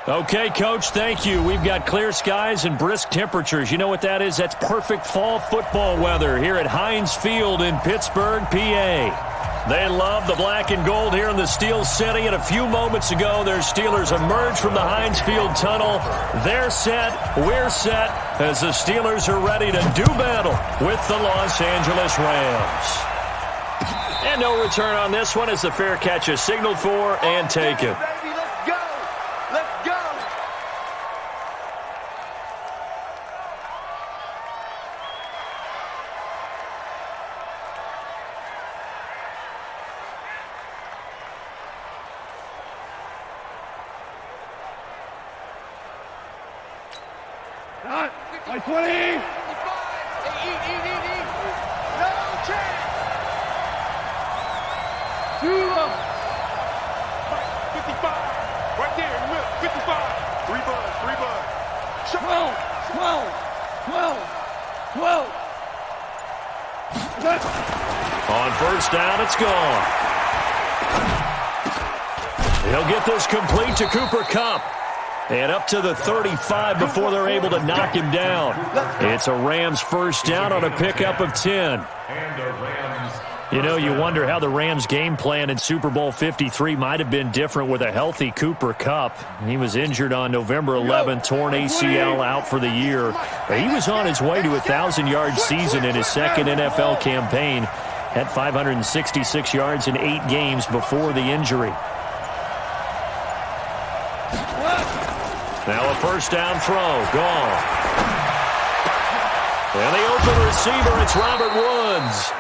Okay, Coach, thank you. We've got clear skies and brisk temperatures. You know what that is? That's perfect fall football weather here at Heinz Field in Pittsburgh, PA. They love the black and gold here in the Steel City, and a few moments ago, their Steelers emerged from the Heinz Field tunnel. They're set, we're set, as the Steelers are ready to do battle with the Los Angeles Rams. And no return on this one as the fair catch is signaled for and taken. By 20. Eat. No chance. 2 up. 55. Right there in the middle. 55. 3 bud. 12. On first down, it's gone. He'll get this complete to Cooper Kupp. And up to the 35 before they're able to knock him down. It's a Rams first down on a pickup of 10. You know, you wonder how the Rams' game plan in Super Bowl 53 might have been different with a healthy Cooper Kupp. He was injured on November 11th, torn ACL out for the year. But he was on his way to a 1,000-yard season in his second NFL campaign. Had 566 yards in 8 games before the injury. Now a first down throw, gone. And the open receiver, it's Robert Woods.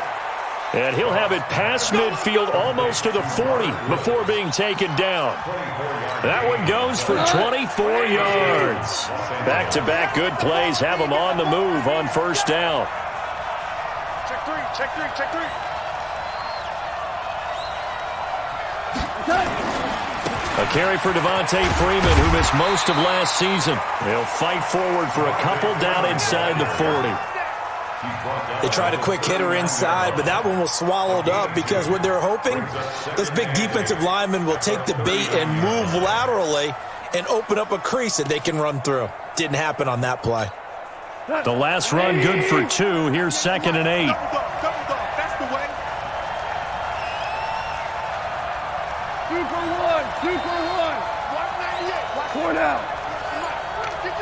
And he'll have it past midfield almost to the 40 before being taken down. That one goes for 24 yards. Back-to-back good plays have him on the move on first down. Check three. A carry for Devontae Freeman, who missed most of last season. He'll fight forward for a couple down inside the 40. They tried a quick hitter inside, but that one was swallowed up because what they're hoping, this big defensive lineman will take the bait and move laterally and open up a crease that they can run through. Didn't happen on that play. The last run good for 2. Here's 2nd and 8. That's the way. 2 for 1. 198. 4 down. 6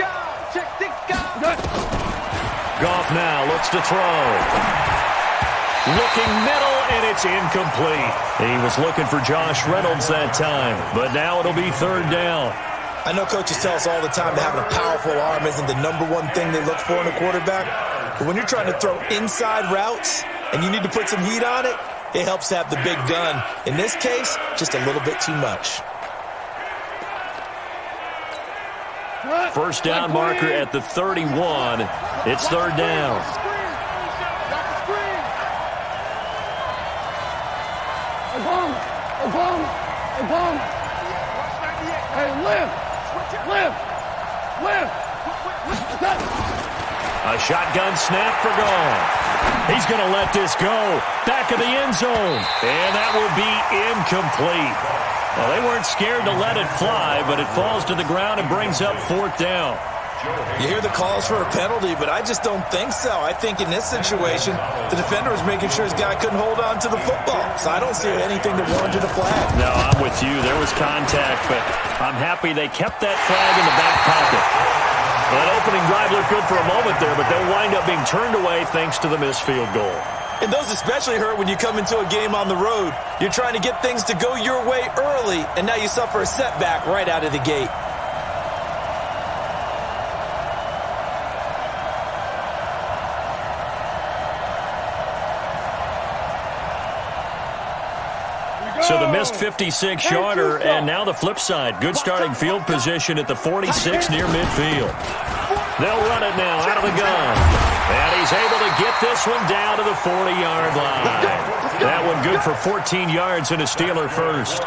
guys. Check 6 guys. Goff now looks to throw. Looking middle, and it's incomplete. He was looking for Josh Reynolds that time, but now it'll be 3rd down. I know coaches tell us all the time that having a powerful arm isn't the number one thing they look for in a quarterback. But when you're trying to throw inside routes and you need to put some heat on it, it helps to have the big gun. In this case, just a little bit too much. First down marker at the 31. It's 3rd down. Hey, lift. A shotgun snap for Goff. He's going to let this go. Back of the end zone. And that will be incomplete. Well, they weren't scared to let it fly, but it falls to the ground and brings up 4th down. You hear the calls for a penalty, but I just don't think so. I think in this situation, the defender was making sure his guy couldn't hold on to the football. So I don't see anything that warranted a flag. No, I'm with you. There was contact, but I'm happy they kept that flag in the back pocket. That opening drive looked good for a moment there, but they'll wind up being turned away thanks to the missed field goal. And those especially hurt when you come into a game on the road. You're trying to get things to go your way early, and now you suffer a setback right out of the gate. So the missed 56-yarder, and now the flip side. Good starting field position at the 46 near midfield. They'll run it now out of the gun. And he's able to get this one down to the 40-yard line. That one good for 14 yards and a Steeler first.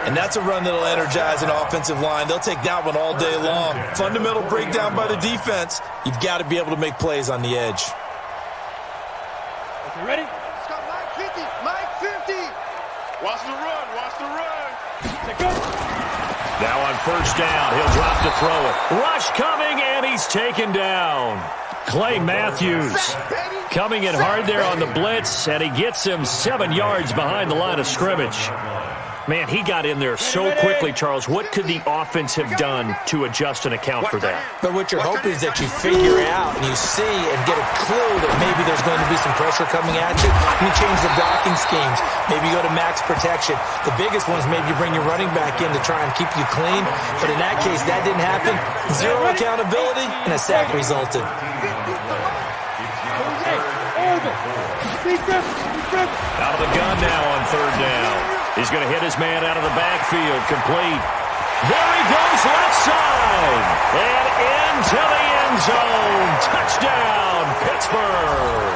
And that's a run that'll energize an offensive line. They'll take that one all day long. Fundamental breakdown by the defense. You've got to be able to make plays on the edge. Okay, ready? Let's go, Mike 50. Watch the run. Take go. Now on first down, he'll drop to throw it. Rush coming, and he's taken down. Clay Matthews coming in hard there on the blitz, and he gets him 7 yards behind the line of scrimmage. Man, he got in there so quickly, Charles. What could the offense have done to adjust and account for that? But what you're hoping is that you figure out and you see and get a clue that maybe there's going to be some pressure coming at you. You change the blocking schemes. Maybe you go to max protection. The biggest one is maybe you bring your running back in to try and keep you clean. But in that case, that didn't happen. Zero accountability, and a sack resulted. Out of the gun now on third down. He's going to hit his man out of the backfield, complete. There he goes, left side, and into the end zone. Touchdown, Pittsburgh.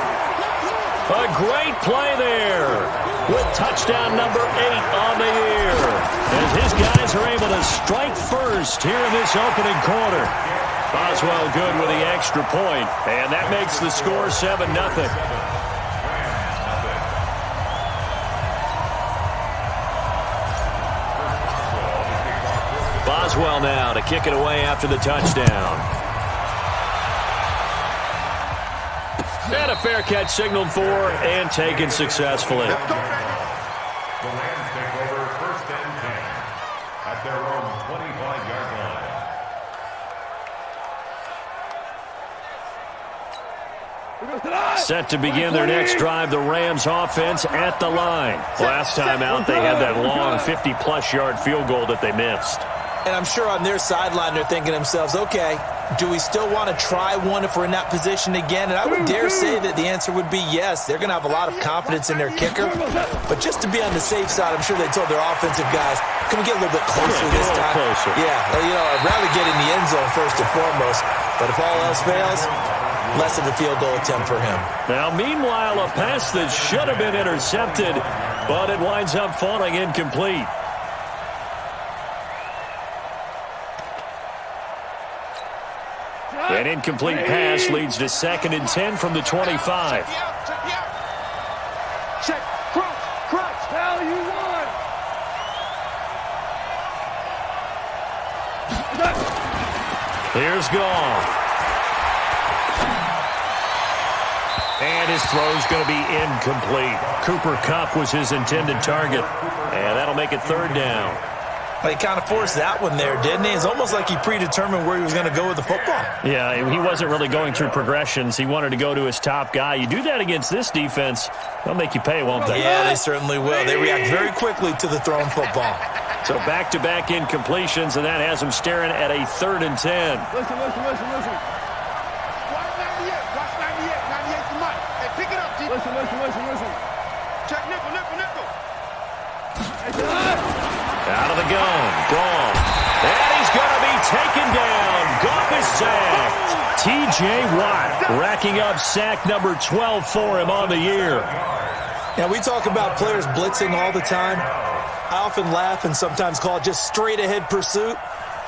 A great play there with touchdown number 8 on the year, as his guys are able to strike first here in this opening quarter. Boswell good with the extra point, and that makes the score 7-0. Boswell now to kick it away after the touchdown. And a fair catch signaled for and taken successfully. The Rams take over first and 10 at their own 25-yard line. Set to begin their next drive, the Rams offense at the line. Last time out, they had that long 50-plus yard field goal that they missed. And I'm sure on their sideline they're thinking to themselves, okay, do we still want to try one if we're in that position again? And I would dare say that the answer would be yes. They're going to have a lot of confidence in their kicker. But just to be on the safe side, I'm sure they told their offensive guys, can we get a little bit closer this time? Closer. Yeah, I'd rather get in the end zone first and foremost. But if all else fails, less of a field goal attempt for him. Now, meanwhile, a pass that should have been intercepted, but it winds up falling incomplete. An incomplete pass leads to 2nd and 10 from the 25. Check, crouch, hell you won. Here's Goff. And his throw's going to be incomplete. Cooper Kupp was his intended target. And that'll make it 3rd down. He kind of forced that one there, didn't he? It's almost like he predetermined where he was going to go with the football. Yeah, he wasn't really going through progressions. He wanted to go to his top guy. You do that against this defense, they'll make you pay, won't they? Yeah, they certainly will. They react very quickly to the thrown football. So back-to-back incompletions, and that has him staring at a 3rd and 10. Listen. Watch 98 to Mike. Hey, pick it up, G. Listen. Check nickel. Out of the gun, Goff. And he's going to be taken down. Goff is sacked. T.J. Watt racking up sack number 12 for him on the year. Now, we talk about players blitzing all the time. I often laugh and sometimes call it just straight-ahead pursuit.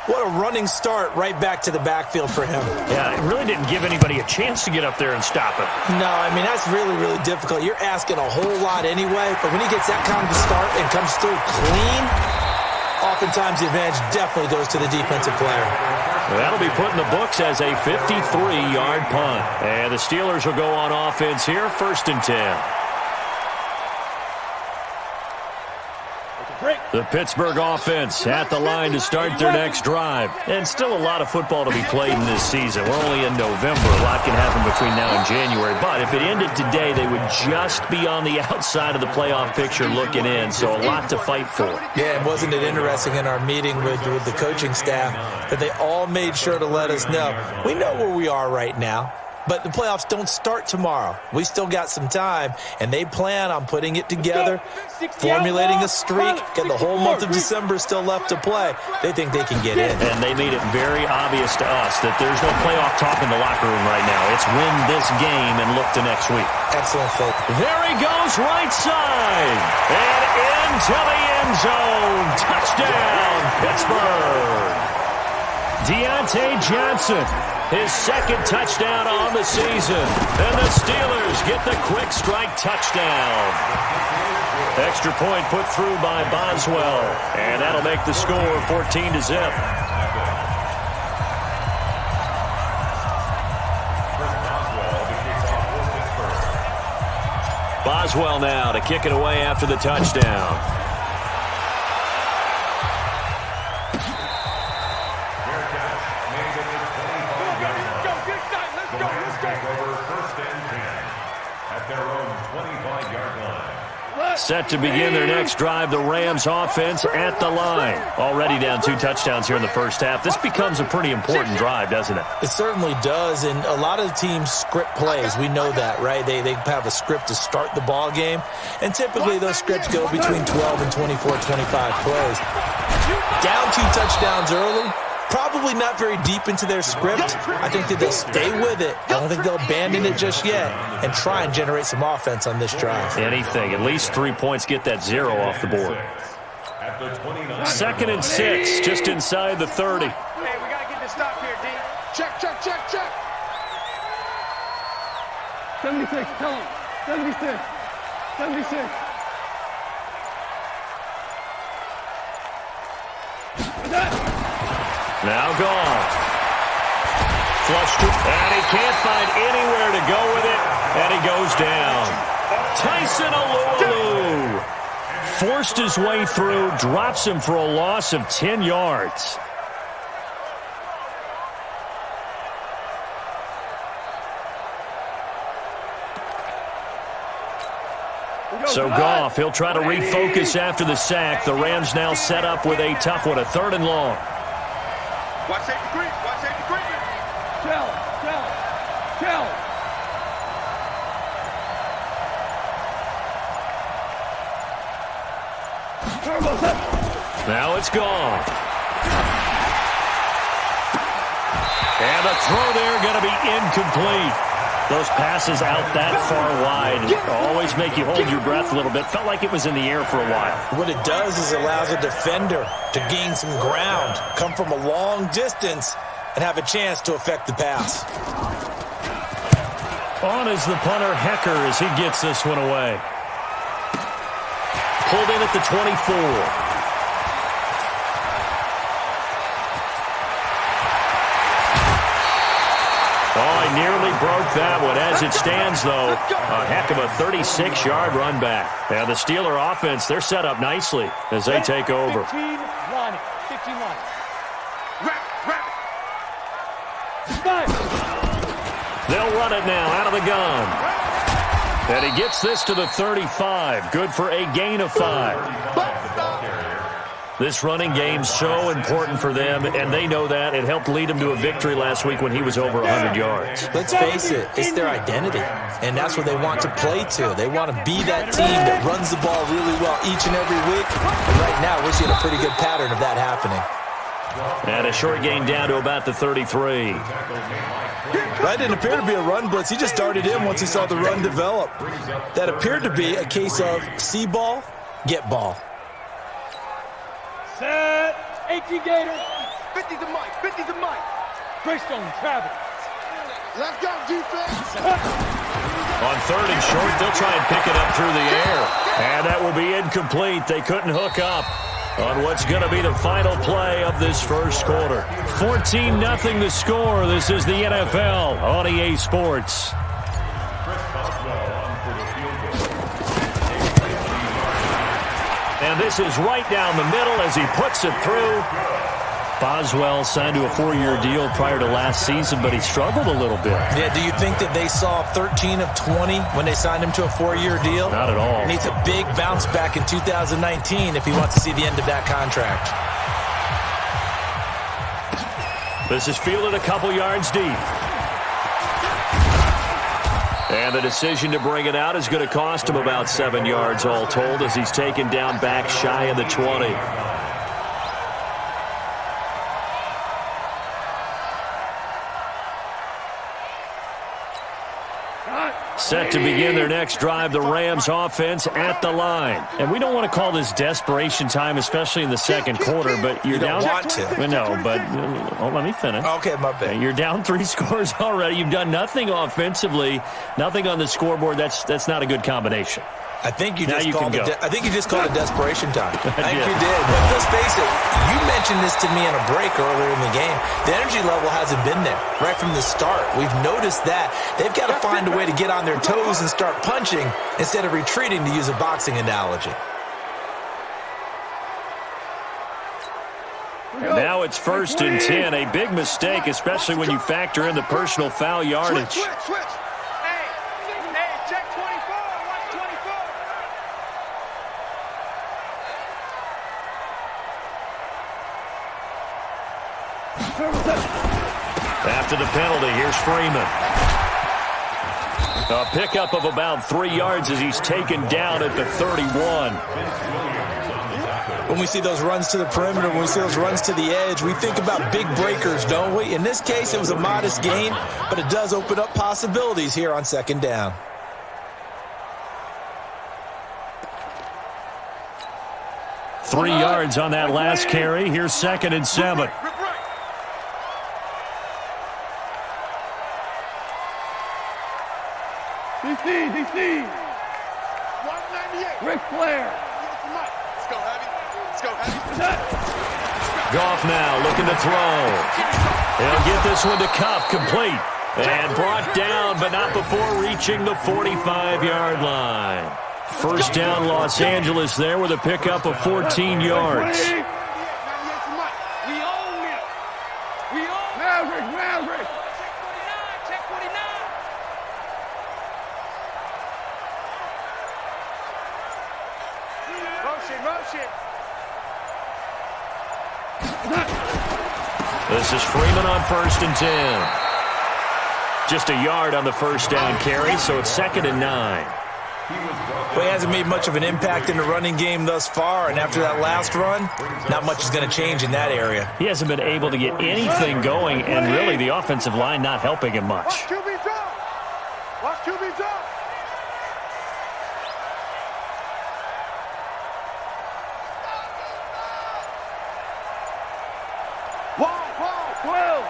What a running start right back to the backfield for him. Yeah, it really didn't give anybody a chance to get up there and stop him. No, I mean, that's really, really difficult. You're asking a whole lot anyway, but when he gets that kind of a start and comes through clean, oftentimes the advantage definitely goes to the defensive player. That'll be put in the books as a 53-yard punt. And the Steelers will go on offense here, 1st and 10. The Pittsburgh offense at the line to start their next drive. And still a lot of football to be played in this season. We're only in November. A lot can happen between now and January. But if it ended today, they would just be on the outside of the playoff picture looking in. So a lot to fight for. Yeah, and wasn't it interesting in our meeting with the coaching staff that they all made sure to let us know, we know where we are right now. But the playoffs don't start tomorrow. We still got some time, and they plan on putting it together, formulating a streak, and the whole month of December still left to play. They think they can get in. And they made it very obvious to us that there's no playoff talk in the locker room right now. It's win this game and look to next week. Excellent, folks. There he goes, right side, and into the end zone. Touchdown, Pittsburgh. Deontay Johnson, his second touchdown on the season. And the Steelers get the quick strike touchdown. Extra point put through by Boswell. And that'll make the score 14-0. Boswell now to kick it away after the touchdown. Set to begin their next drive, the Rams offense at the line. Already down 2 touchdowns here in the first half. This becomes a pretty important drive, doesn't it? It certainly does, and a lot of teams script plays. We know that, right? They have a script to start the ball game, and typically those scripts go between 12 and 24, 25 plays. Down 2 touchdowns early. Probably not very deep into their script. I think that they'll stay with it. I don't think they'll abandon it just yet and try and generate some offense on this drive. Anything. At least 3 points, get that 0 off the board. 2nd and 6, just inside the 30. Hey, we got to get this stop here, D. Check, check, check, check. 76, tell him. 76. 76. Now gone. Flushed, and he can't find anywhere to go with it, and he goes down. Tyson Alulu forced his way through, drops him for a loss of 10 yards. So Goff, he'll try to refocus after the sack. The Rams now set up with a tough one, a 3rd and long. Watch safety green. Watch safety green. Tell. Now it's gone. And the throw there going to be incomplete. Those passes out that far wide always make you hold your breath a little bit. Felt like it was in the air for a while. What it does is allows a defender to gain some ground, come from a long distance, and have a chance to affect the pass. On is the punter, Hecker, as he gets this one away. Pulled in at the 24. Oh, he nearly broke that one. As it stands, though, a heck of a 36-yard run back. And the Steeler offense, they're set up nicely as they take over. 15 line. 15 line. Wrap. They'll run it now out of the gun. And he gets this to the 35. Good for a gain of 5. This running game's so important for them, and they know that. It helped lead them to a victory last week when he was over 100 yards. Let's face it, it's their identity, and that's what they want to play to. They want to be that team that runs the ball really well each and every week. And right now, we're seeing a pretty good pattern of that happening. And a short gain down to about the 33. That didn't appear to be a run blitz. He just darted in once he saw the run develop. That appeared to be a case of see ball, get ball. Set. 18 Gator. 50's a Mike. 50's a Mike. Greystone, Travis. Let's go, defense. On 3rd and short, they'll try and pick it up through the air. And that will be incomplete. They couldn't hook up on what's going to be the final play of this first quarter. 14-0 the score. This is the NFL on EA Sports. And this is right down the middle as he puts it through. Boswell signed to a 4-year deal prior to last season, but he struggled a little bit. Yeah, do you think that they saw 13 of 20 when they signed him to a 4-year deal? Not at all. He needs a big bounce back in 2019 if he wants to see the end of that contract. This is fielded a couple yards deep. And the decision to bring it out is going to cost him about 7 yards all told as he's taken down back shy of the 20. Set to begin their next drive, the Rams offense at the line. And we don't want to call this desperation time, especially in the second quarter, but you're down. You don't want to. No, but let me finish. Okay, my bad. You're down 3 scores already. You've done nothing offensively, nothing on the scoreboard. That's not a good combination. I think you Now just you called can it. go. I think you just called it desperation time. I think did. you did. But let's face it. You mentioned this to me in a break earlier in the game. The energy level hasn't been there right from the start. We've noticed that they've got to find a way to get on their toes and start punching instead of retreating, to use a boxing analogy. And now it's 1st and 10. A big mistake, especially when you factor in the personal foul yardage. Switch. Hey, check 24. Watch 24. After the penalty, here's Freeman. A pickup of about 3 yards as he's taken down at the 31. When we see those runs to the perimeter, when we see those runs to the edge, we think about big breakers, don't we? In this case, it was a modest gain, but it does open up possibilities here on 2nd down. Three yards on that last carry. Here's 2nd and 7. DC. 198. Ric Flair. Let's go, Heavy. Goff now looking to throw. He'll get this one to Cup, complete. And brought down, but not before reaching the 45-yard line. 1st down, Los Angeles there with a pickup of 14 yards. We own it. Maverick. Check 49. Motion. This is Freeman on 1st and 10. Just a yard on the 1st down carry, so it's 2nd and 9. Well, he hasn't made much of an impact in the running game thus far, and after that last run, not much is going to change in that area. He hasn't been able to get anything going, and really the offensive line not helping him much. Watch QB drop. Wall, 12.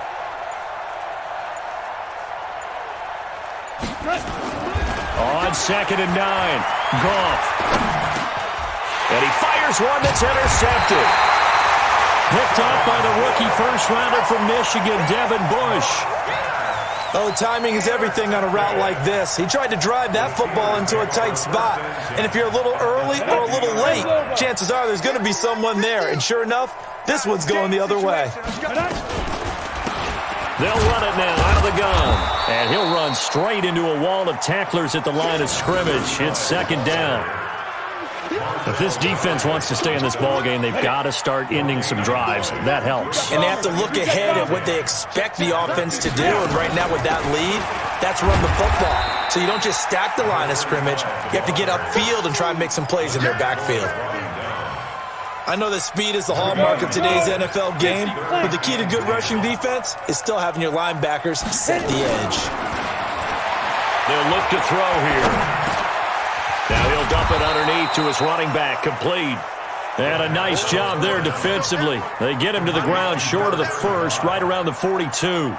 On 2nd and 9, Goff. And he fires one that's intercepted. Picked off by the rookie first-rounder from Michigan, Devin Bush. Oh, timing is everything on a route like this. He tried to drive that football into a tight spot. And if you're a little early or a little late, chances are there's going to be someone there. And sure enough, this one's going the other way. They'll run it now out of the gun. And he'll run straight into a wall of tacklers at the line of scrimmage. It's 2nd down. If this defense wants to stay in this ballgame, they've got to start ending some drives. That helps. And they have to look ahead at what they expect the offense to do. And right now with that lead, that's run the football. So you don't just stack the line of scrimmage. You have to get upfield and try and make some plays in their backfield. I know that speed is the hallmark of today's NFL game, but the key to good rushing defense is still having your linebackers set the edge. They'll look to throw here. Now he'll dump it underneath to his running back, complete. And a nice job there defensively. They get him to the ground short of the 1st, right around the 42.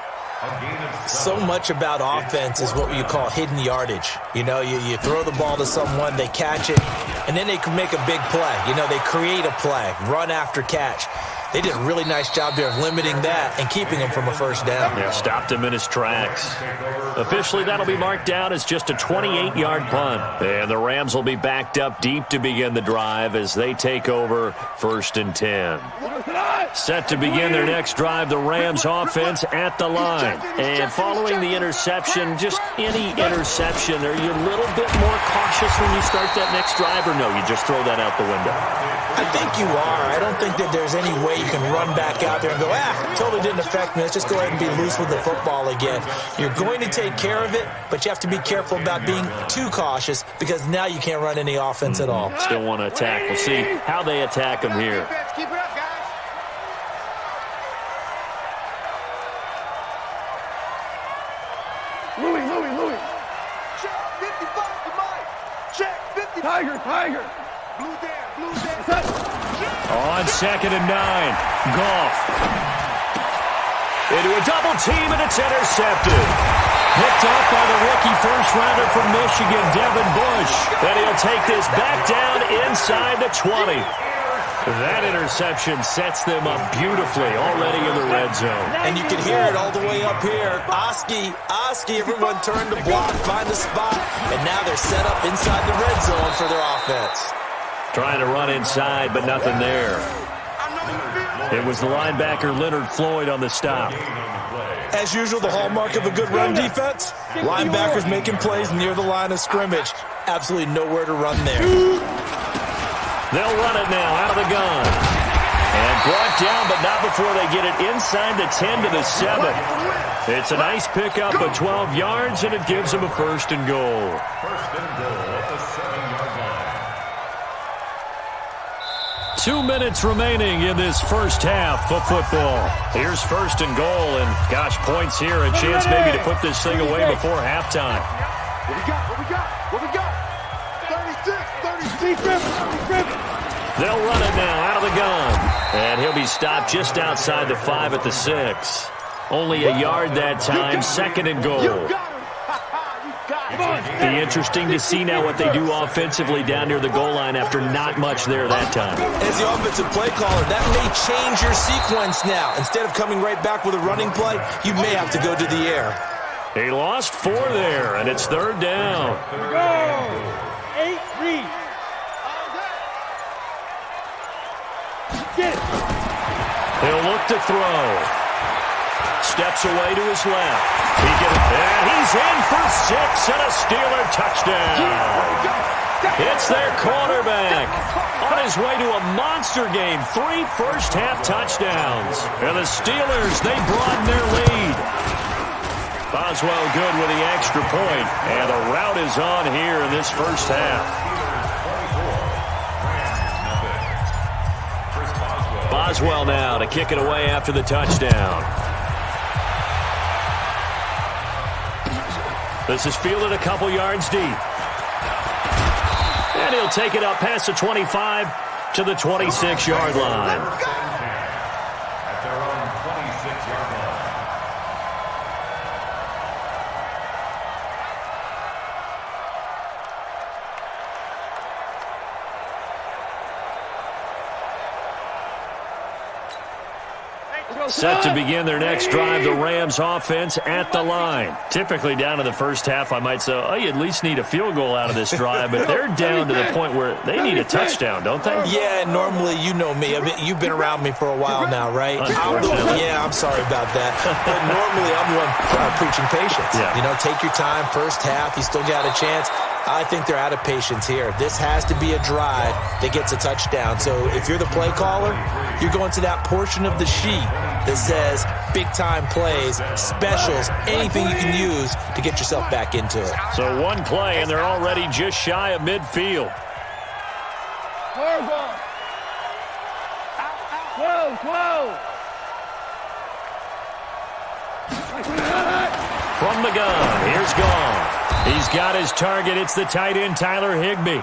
So much about offense is what you call hidden yardage. You know, you throw the ball to someone, they catch it, and then they can make a big play. You know, they create a play, run after catch. They did a really nice job there of limiting that and keeping him from a 1st down. Yeah, stopped him in his tracks. Officially, that'll be marked down as just a 28-yard punt. And the Rams will be backed up deep to begin the drive as they take over 1st and 10. Set to begin their next drive, the Rams offense at the line. And following the interception, just any interception, are you a little bit more cautious when you start that next drive, or no, you just throw that out the window? I think you are. I don't think that there's any way you can run back out there and go, totally didn't affect me. Let's just go ahead and be loose with the football again. You're going to take care of it, but you have to be careful about being too cautious because now you can't run any offense at all. Still want to attack. We'll see how they attack him here. Keep it up, guys. Louis. Tiger, Tiger. Blue Dan. On 2nd and 9, Goff. Into a double team, and it's intercepted. Picked up by the rookie first-rounder from Michigan, Devin Bush. And he'll take this back down inside the 20. That interception sets them up beautifully already in the red zone. And you can hear it all the way up here. Oski, everyone turned to block, find the spot, and now they're set up inside the red zone for their offense. Trying to run inside, but nothing there. It was the linebacker Leonard Floyd on the stop. As usual, the hallmark of a good run defense, linebackers making plays near the line of scrimmage. Absolutely nowhere to run there. They'll run it now out of the gun. And brought down, but not before they get it inside the 10 to the 7. It's a nice pickup of 12 yards, and it gives them a 1st and goal. 1st and goal at the 7-yard line. 2 minutes remaining in this first half of football. Here's 1st and goal, and gosh, points here. A chance maybe to put this thing away before halftime. What we got? 36. They'll run it now out of the gun. And he'll be stopped just outside the 5 at the 6. Only a yard that time, 2nd and goal. Be interesting to see now what they do offensively down near the goal line after not much there that time. As the offensive play caller, that may change your sequence now. Instead of coming right back with a running play, you may have to go to the air. He lost 4 there, and it's 3rd down. Go! 8-3. Get it. He'll look to throw. Steps away to his left. And he's in for 6 and a Steeler touchdown. It's their quarterback on his way to a monster game. 3 first-half touchdowns. And the Steelers, they broaden their lead. Boswell good with the extra point. And the route is on here in this first half. Boswell now to kick it away after the touchdown. This is fielded a couple yards deep. And he'll take it up past the 25 to the 26-yard line. At their own 26-yard line. Set to begin their next drive, the Rams offense at the line. Typically down in the first half, I might say, oh, you at least need a field goal out of this drive, but they're down to the point where they need a touchdown, don't they? Yeah, normally, you know me. I mean, you've been around me for a while now, right? I'm sorry about that. But normally, I'm the one preaching patience. Yeah. You know, take your time, first half, you still got a chance. I think they're out of patience here. This has to be a drive that gets a touchdown. So if you're the play caller, you're going to that portion of the sheet that says big-time plays, specials, anything you can use to get yourself back into it. So one play, and they're already just shy of midfield. Whoa. From the gun, here's Goff. He's got his target. It's the tight end, Tyler Higbee.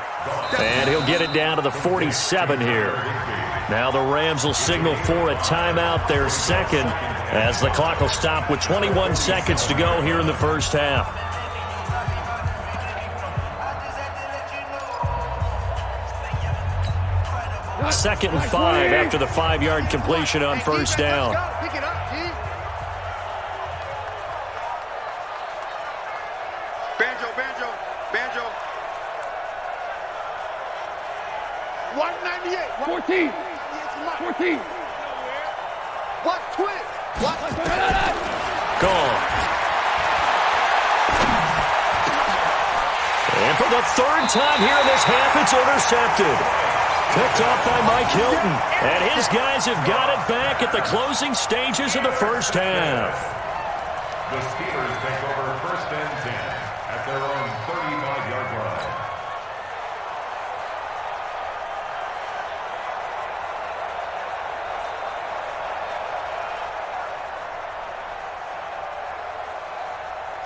And he'll get it down to the 47 here. Now the Rams will signal for a timeout, their 2nd, as the clock will stop with 21 seconds to go here in the first half. Second and 5 after the 5-yard completion on first down. Pick it up, G. Banjo. 198. 14. What? Twin. What? Gone. And for the 3rd time here in this half, it's intercepted. Picked off by Mike Hilton. And his guys have got it back at the closing stages of the first half. The Steelers take over 1st and 10 at their own 35-yard line.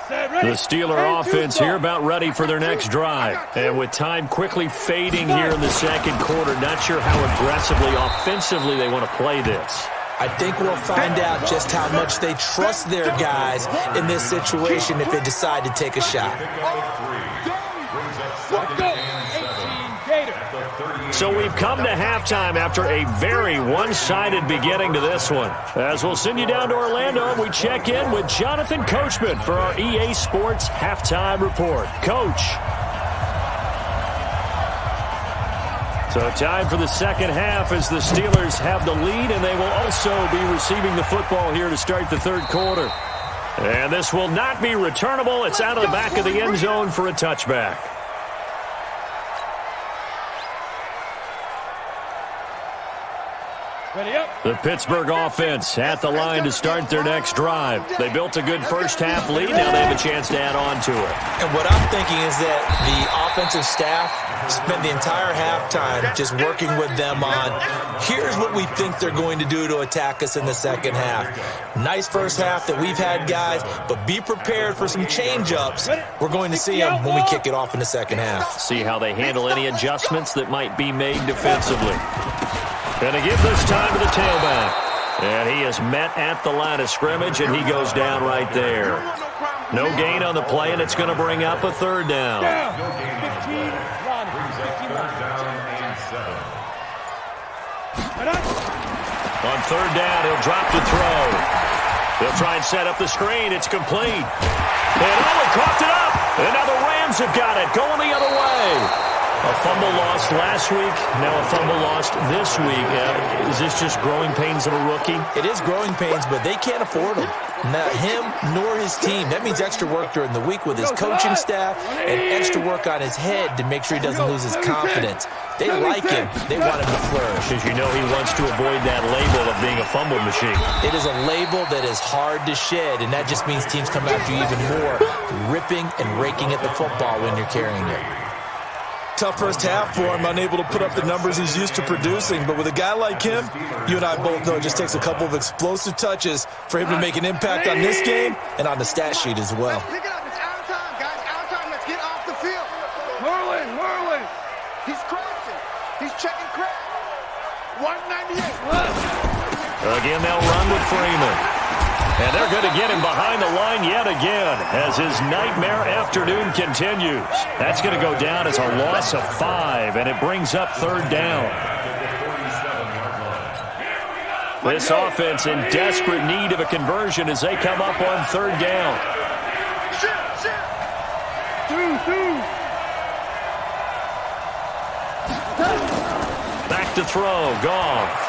The Steeler offense here about ready for their next drive. And with time quickly fading here in the second quarter, not sure how aggressively, offensively they want to play this. I think we'll find out just how much they trust their guys in this situation if they decide to take a shot. So we've come to halftime after a very one-sided beginning to this one. As we'll send you down to Orlando, we check in with Jonathan Coachman for our EA Sports Halftime Report. Coach. So time for the second half as the Steelers have the lead, and they will also be receiving the football here to start the third quarter. And this will not be returnable. It's out of the back of the end zone for a touchback. The Pittsburgh offense at the line to start their next drive. They built a good first-half lead. Now they have a chance to add on to it. And what I'm thinking is that the offensive staff spent the entire halftime just working with them on, here's what we think they're going to do to attack us in the second half. Nice first half that we've had, guys, but be prepared for some change-ups. We're going to see them when we kick it off in the second half. See how they handle any adjustments that might be made defensively. Going to give this time to the tailback. And he is met at the line of scrimmage, and he goes down right there. No gain on the play, and it's going to bring up a third down. On third down, he'll drop to throw. He'll try and set up the screen. It's complete. And he coughed it up. And now the Rams have got it, going the other way. A fumble lost last week, now a fumble lost this week. Is this just growing pains of a rookie? It is growing pains, but they can't afford them. Not him nor his team. That means extra work during the week with his coaching staff and extra work on his head to make sure he doesn't lose his confidence. They like him. They want him to flourish. Because you know he wants to avoid that label of being a fumble machine. It is a label that is hard to shed, and that just means teams come after you even more, ripping and raking at the football when you're carrying it. Tough first half for him, unable to put up the numbers he's used to producing. But with a guy like him, you and I both know it just takes a couple of explosive touches for him to make an impact on this game and on the stat sheet as well. Pick it up. It's out of time, guys. Out of time. Let's get off the field. Merlin. He's crossing. He's checking crack. 198. Again, they'll run with Freeman. And they're going to get him behind the line yet again as his nightmare afternoon continues. That's going to go down as a loss of 5, and it brings up third down. This offense in desperate need of a conversion as they come up on third down. Back to throw, Goff.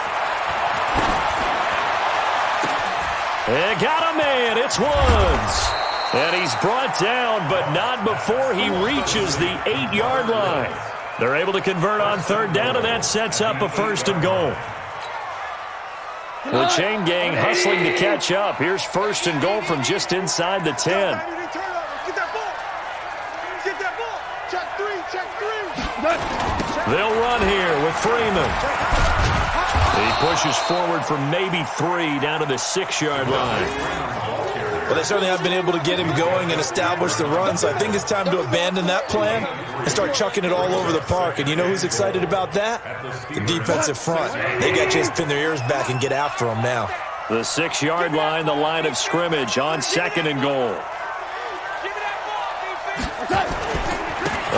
And got a man, it's Woods. And he's brought down, but not before he reaches the 8-yard line. They're able to convert on third down, and that sets up a first and goal. The chain gang hustling to catch up. Here's first and goal from just inside the 10. Get that ball. Check three. They'll run here with Freeman. He pushes forward for maybe 3 down to the 6-yard line. Well, they certainly have been able to get him going and establish the run, so I think it's time to abandon that plan and start chucking it all over the park. And you know who's excited about that? The defensive front. They got to just pin their ears back and get after him now. The 6-yard line, the line of scrimmage on second and goal.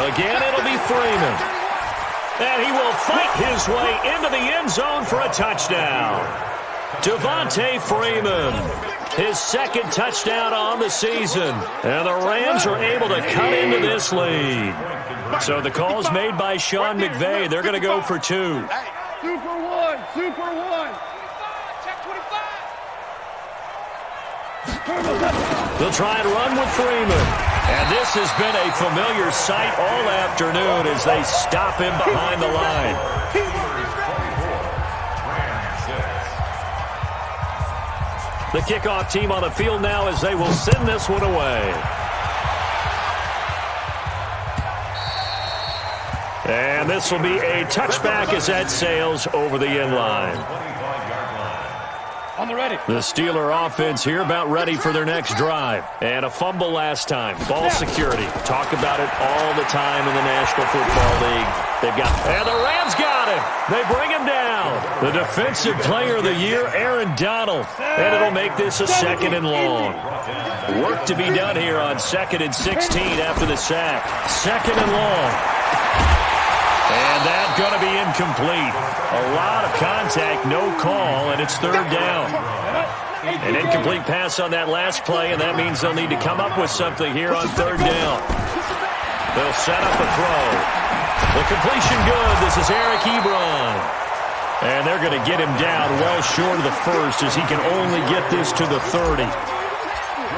Again, it'll be Freeman. And he will fight his way into the end zone for a touchdown. Devontae Freeman, his second touchdown on the season. And the Rams are able to cut into this lead. So the call's made by Sean McVay. They're going to go for 2. Super one. Check 25. They'll try and run with Freeman. And this has been a familiar sight all afternoon as they stop him behind the line. The kickoff team on the field now as they will send this one away. And this will be a touchback as that sails over the end line. On the ready. The Steeler offense here about ready for their next drive. And a fumble last time. Ball security. Talk about it all the time in the National Football League. They've got, and the Rams got him. They bring him down. The Defensive Player of the Year, Aaron Donald. And it'll make this a 2nd and long. Work to be done here on 2nd and 16 after the sack. 2nd and long. And that's going to be incomplete. A lot of contact, no call, and it's 3rd down. An incomplete pass on that last play, and that means they'll need to come up with something here on 3rd down. They'll set up a throw. The completion good. This is Eric Ebron. And they're going to get him down well short of the first as he can only get this to the 30.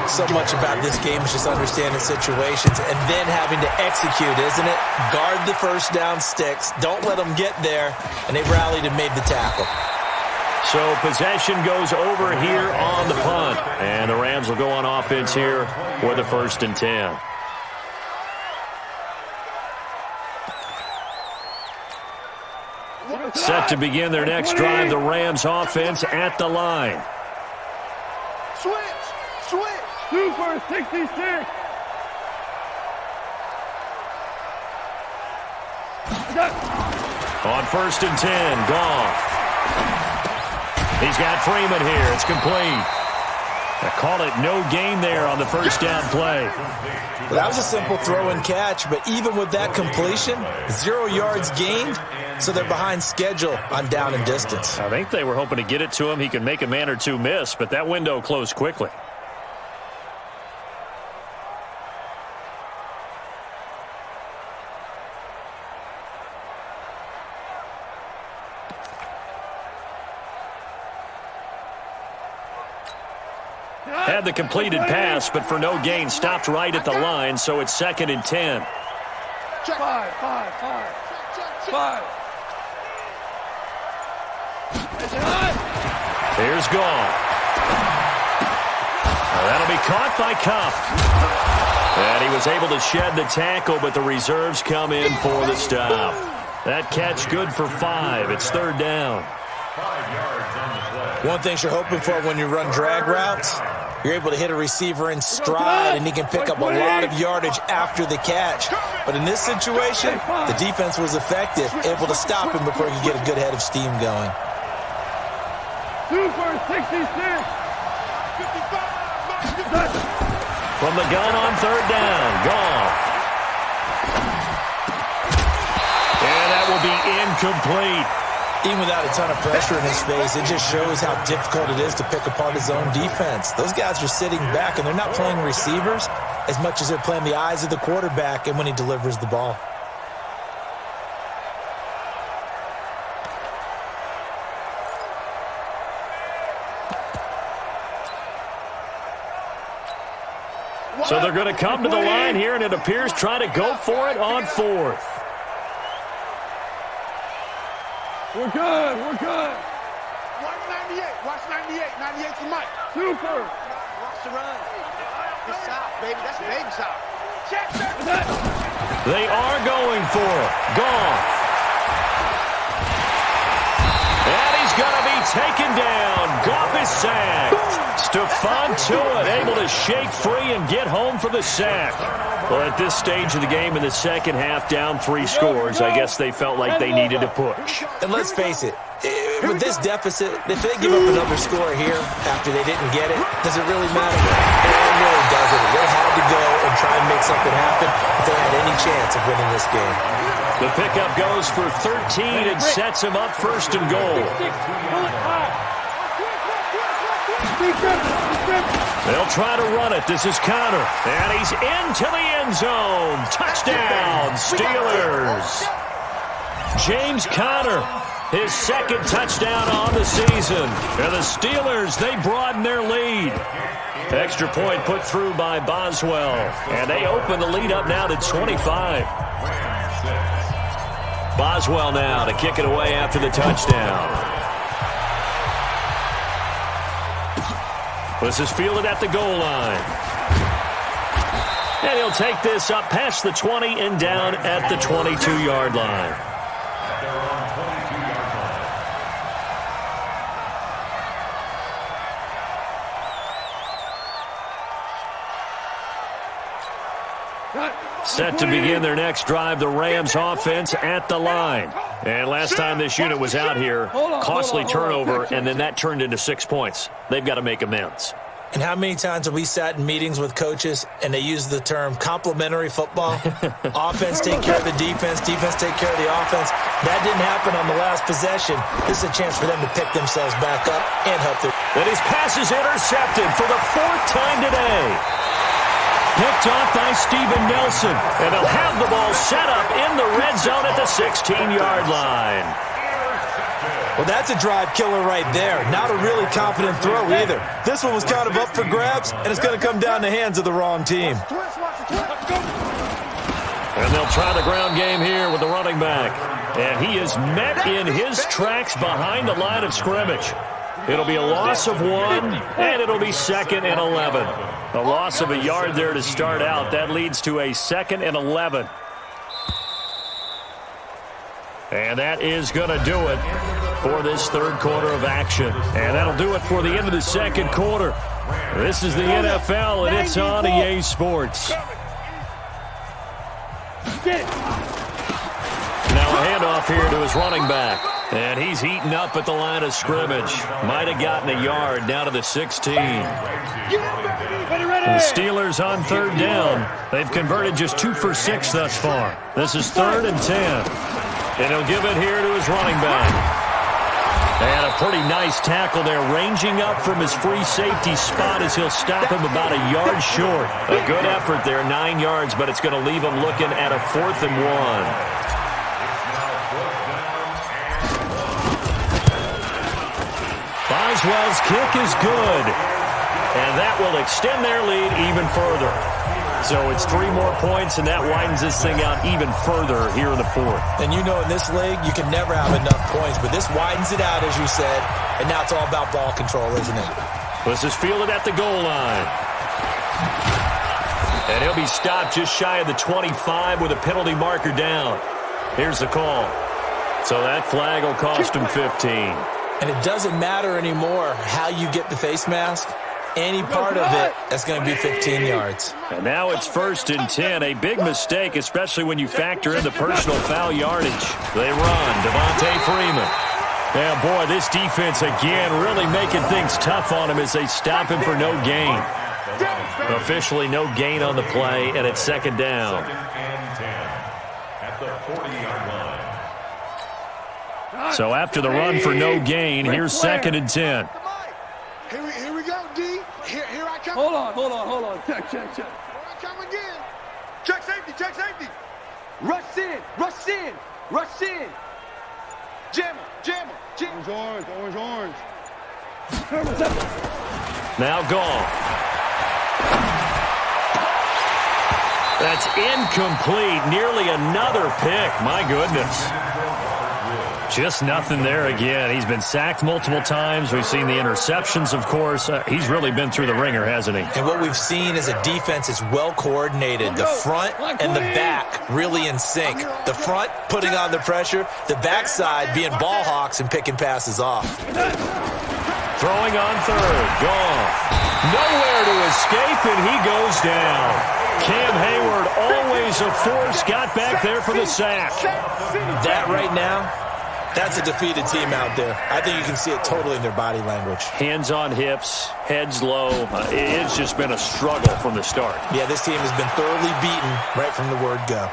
So much about this game is just understanding situations and then having to execute, isn't it? Guard the first down sticks. Don't let them get there. And they've rallied and made the tackle. So possession goes over here on the punt. And the Rams will go on offense here with a 1st and 10. Set to begin their next drive, the Rams offense at the line. Switch. Super 66. On 1st and 10, Goff. He's got Freeman here. It's complete. I call it no gain there on the 1st down play. Well, that was a simple throw and catch, but even with that completion, 0 yards gained, so they're behind schedule on down and distance. I think they were hoping to get it to him. He could make a man or two miss, but that window closed quickly. Had the completed pass, but for no gain, stopped right at the line, so it's 2nd and 10. Five. Here's Goff. That'll be caught by Kupp. And he was able to shed the tackle, but the reserves come in for the stop. That catch good for 5. It's 3rd down. 5 yards on the play. One thing you're hoping for when you run drag routes, you're able to hit a receiver in stride, and he can pick up a lot of yardage after the catch. But in this situation, the defense was effective, able to stop him before he could get a good head of steam going. Super 66. From the gun on 3rd down, Goff. And that will be incomplete. Even without a ton of pressure in his face, it just shows how difficult it is to pick apart his own defense. Those guys are sitting back, and they're not playing receivers as much as they're playing the eyes of the quarterback and when he delivers the ball. So they're going to come to the line here, and it appears try to go for it on 4th. We're good. 198. Watch 98. 98 to Mike. Super. Watch the run. It's south, baby. That's baby south. Check. They are going for it. Goff. And he's going to be taken down. Goff is sacked. Stephon Tuitt able to shake free and get home for the sack. Well, at this stage of the game in the second half, down 3 scores, I guess they felt like they needed to push. And let's face it, with this deficit, if they give up another score here after they didn't get it, does it really matter? It really doesn't. They had to go and try and make something happen if they had any chance of winning this game. The pickup goes for 13 and sets him up 1st and goal. They'll try to run it. This is Conner. And he's into the end zone. Touchdown, Steelers. James Conner, his 2nd touchdown on the season. And the Steelers, they broaden their lead. Extra point put through by Boswell. And they open the lead up now to 25. Boswell now to kick it away after the touchdown. This is fielded at the goal line. And he'll take this up past the 20 and down at the 22-yard line. Set to begin their next drive, the Rams offense at the line. And last time this unit was out here, costly turnover, and then that turned into 6 points. They've got to make amends. And how many times have we sat in meetings with coaches and they use the term complementary football? Offense take care of the defense, defense take care of the offense. That didn't happen on the last possession. This is a chance for them to pick themselves back up and help their... And his pass is intercepted for the 4th time today. Picked off by Steven Nelson. And they'll have the ball set up in the red zone at the 16-yard line. Well, that's a drive killer right there. Not a really confident throw either. This one was kind of up for grabs, and it's going to come down the hands of the wrong team. And they'll try the ground game here with the running back. And he is met in his tracks behind the line of scrimmage. It'll be a loss of 1, and it'll be 2nd and 11. A loss of a yard there to start out. That leads to a 2nd and 11. And that is going to do it for this third quarter of action. And that'll do it for the end of the second quarter. This is the NFL, and it's on EA Sports. Now a handoff here to his running back. And he's heating up at the line of scrimmage. Might have gotten a yard down to the 16. The Steelers on 3rd down. They've converted just 2 for 6 thus far. This is 3rd and 10. And he'll give it here to his running back. And a pretty nice tackle there, ranging up from his free safety spot as he'll stop him about a yard short. A good effort there, 9 yards, but it's going to leave him looking at a 4th and 1. Boswell's kick is good. And that will extend their lead even further. So it's 3 more points, and that widens this thing out even further here in the 4th. And you know in this league, you can never have enough points, but this widens it out, as you said, and now it's all about ball control, isn't it? This is fielded at the goal line. And he'll be stopped just shy of the 25 with a penalty marker down. Here's the call. So that flag will cost him 15. And it doesn't matter anymore how you get the face mask. Any part of it, that's going to be 15 yards. And now it's 1st and 10. A big mistake, especially when you factor in the personal foul yardage. They run. Devontae Freeman. Yeah, boy, this defense again really making things tough on him as they stop him for no gain. Officially no gain on the play, and it's 2nd down. 2nd and 10 at the 40-yard line. So after the run for no gain, here's 2nd and 10. Here we go, D. Here I come. Hold on. Check. Here I come again. Check safety. Rush in. Jammer. Orange. Now gone. That's incomplete. Nearly another pick. My goodness. Just nothing there again. He's been sacked multiple times. We've seen the interceptions, of course. He's really been through the ringer, hasn't he? And what we've seen is a defense is well coordinated. The front and the back really in sync. The front putting on the pressure, the backside being ball hawks and picking passes off. Throwing on 3rd. Gone. Nowhere to escape, and he goes down. Cam Hayward, always a force, got back there for the sack. That right now, that's a defeated team out there. I think you can see it totally in their body language. Hands on hips, heads low. It's just been a struggle from the start. Yeah, this team has been thoroughly beaten right from the word go.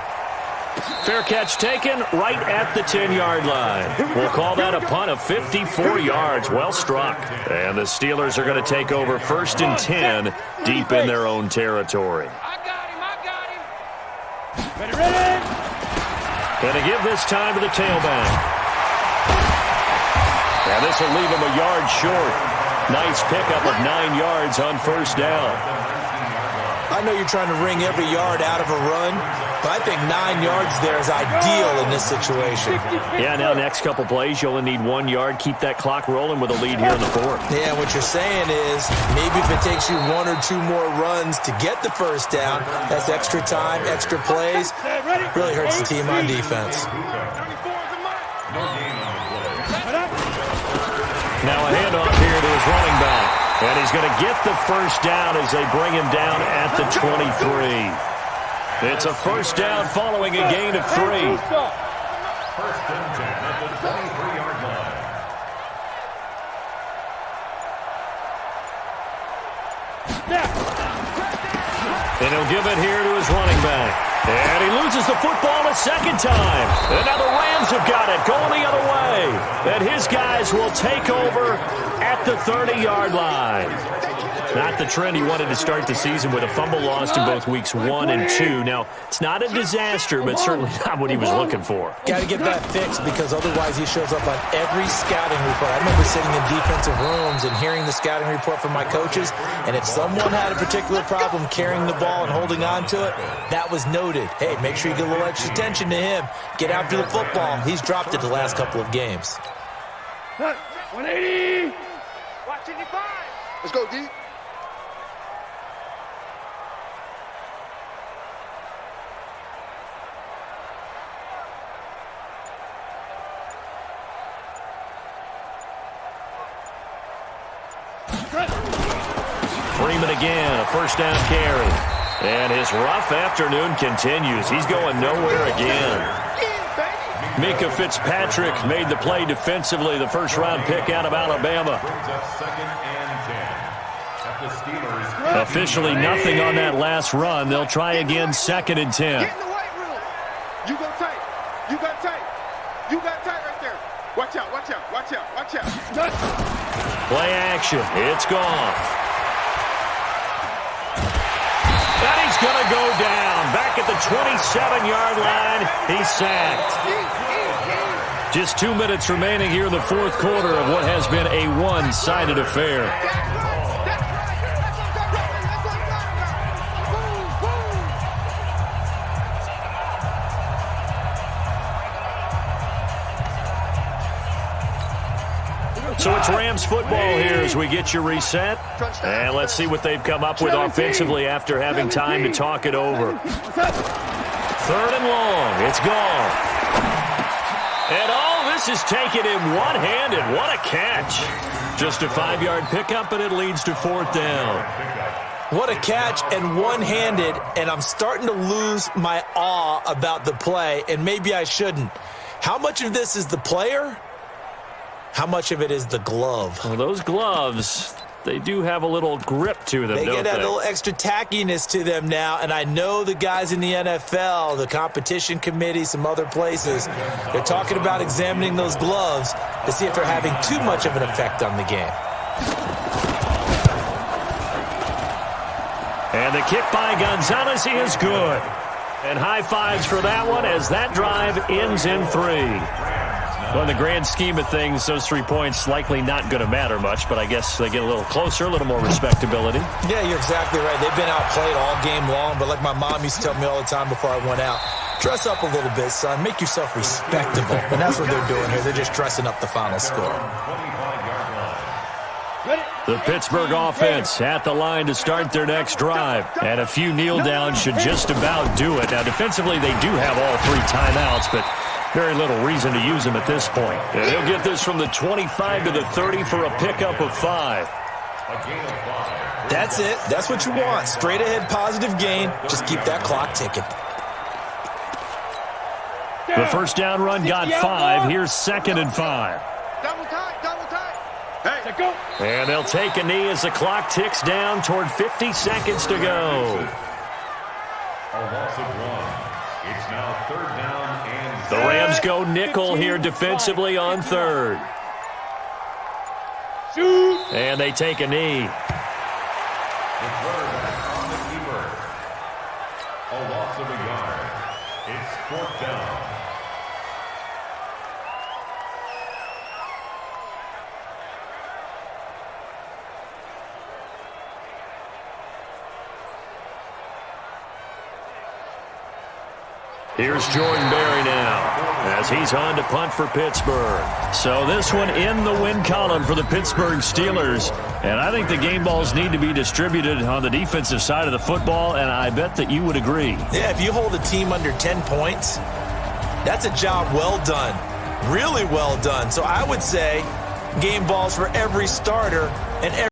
Fair catch taken right at the 10-yard line. We'll call that a punt of 54 yards. Well struck. And the Steelers are going to take over 1st and 10 deep in their own territory. I got him. Ready. Going to give this time to the tailback. And this will leave him a yard short. Nice pickup of 9 yards on 1st down. I know you're trying to wring every yard out of a run, but I think 9 yards there is ideal in this situation. Yeah, now next couple plays, you only need 1 yard. Keep that clock rolling with a lead here in the 4th. Yeah, what you're saying is maybe if it takes you 1 or 2 more runs to get the 1st down, that's extra time, extra plays. Really hurts the team on defense. Now a handoff here to his running back. And he's going to get the 1st down as they bring him down at the 23. It's a first down following a gain of 3. First and 10 at the 23-yard line. And he'll give it here to his running back. And he loses the football a second time. And now the Rams have got it, going the other way. And his guys will take over at the 30-yard line. Not the trend he wanted to start the season with a fumble lost in both weeks 1 and 2. Now, it's not a disaster, but certainly not what he was looking for. Got to get that fixed because otherwise he shows up on every scouting report. I remember sitting in defensive rooms and hearing the scouting report from my coaches, and if someone had a particular problem carrying the ball and holding on to it, that was noted. Hey, make sure you get a little extra attention to him. Get after the football. He's dropped it the last couple of games. 180. Watch 85. Let's go, D. Freeman again, a first down carry. And his rough afternoon continues. He's going nowhere again. Mika Fitzpatrick made the play defensively, the first-round pick out of Alabama. Officially nothing on that last run. They'll try again, 2nd and 10. Get in the weight room. You go tight. You got tight. You got tight right there. Watch out, watch out, watch out, watch out. Play action. It's gone. And he's going to go down. Back at the 27-yard line. He's sacked. Just 2 minutes remaining here in the fourth quarter of what has been a one-sided affair. So it's Rams football here as we get you reset. And let's see what they've come up with offensively after having time to talk it over. 3rd and long. It's gone. And all this is taken in one-handed. What a catch. Just a 5-yard pickup, and it leads to 4th down. What a catch and one-handed, and I'm starting to lose my awe about the play, and maybe I shouldn't. How much of this is the player? How much of it is the glove? Well, those gloves, they do have a little grip to them, They don't get that little extra tackiness to them now, and I know the guys in the NFL, the competition committee, some other places, they're talking about examining those gloves to see if they're having too much of an effect on the game. And the kick by Gonzalez is good. And high fives for that one as that drive ends in 3. Well, in the grand scheme of things, those 3 points likely not going to matter much, but I guess they get a little closer, a little more respectability. Yeah, you're exactly right. They've been outplayed all game long, but like my mom used to tell me all the time before I went out, dress up a little bit, son. Make yourself respectable. And that's what they're doing here. They're just dressing up the final score. The Pittsburgh offense at the line to start their next drive. And a few kneel downs should just about do it. Now, defensively, they do have all 3 timeouts, but very little reason to use them at this point. And he'll get this from the 25 to the 30 for a pickup of 5. That's it. That's what you want. Straight ahead positive gain. Just keep that clock ticking. The first down run got 5. Here's 2nd and 5. Double tight, double tight. Hey, Go. And they'll take a knee as the clock ticks down toward 50 seconds to go. A loss of 1. It's now 3rd down and The Rams go nickel here defensively on 3rd. Shoot. And they take a knee. the quarterback on the keeper. A loss of a yard. It's 4th down. Here's Jordan Berry now as he's on to punt for Pittsburgh. So this one in the win column for the Pittsburgh Steelers. And I think the game balls need to be distributed on the defensive side of the football, and I bet that you would agree. Yeah, if you hold a team under 10 points, that's a job well done. Really well done. So I would say game balls for every starter and every